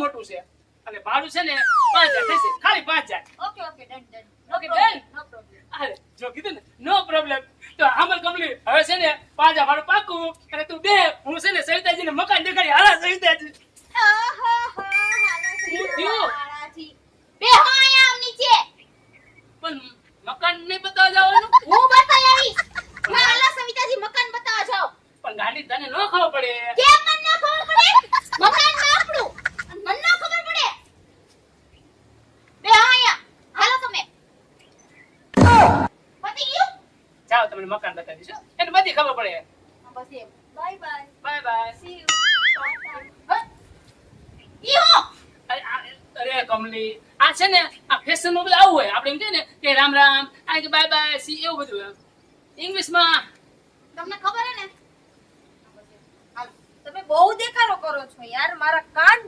મોટું છે અને ભાડું છે ને 5000 થશે, ખાલી 5000. Okay okay done done. Okay done. No problem. અરે જો કીધું ને નો પ્રોબ્લેમ. તો અમલ કમલી હવે છે ને 5000 ભાડું પાકું અને તું બે હું છે ને સવિતાજીને મકાન દેખાડી. હાલા સવિતાજી. શું થયું? બે હો અહીંયા આમ નીચે. પણ મકાન નહીં બતાવવા જવાનું? હું બતાવી આવીશ. ના હાલા સવિતાજી મકાન બતાવવા જાઓ. પણ ગાડી તને ન ખબર પડે. કેમ મને ન ખબર પડે? મકાન માં આપણું. અને મને ન ખબર પડે. બે હો અહીંયા. હાલો તમે. પતી ગયું? જાઓ તમને મકાન બતાવી દઈશું. એને બધી ખબર પડે. હા, બસ એમ. Bye bye. Bye bye. See you. ઈ હો. અરે કમલી આ છે ને આ ફેશન માં બધું આવું હોય. આપણે એમ કહે ને કે રામ રામ આ કે બાય બાય સી એવું બધું ઇંગ્લિશ માં. તમને ખબર હે ને? તમે બહુ દેખાડો કરો છો યાર, મારા કાન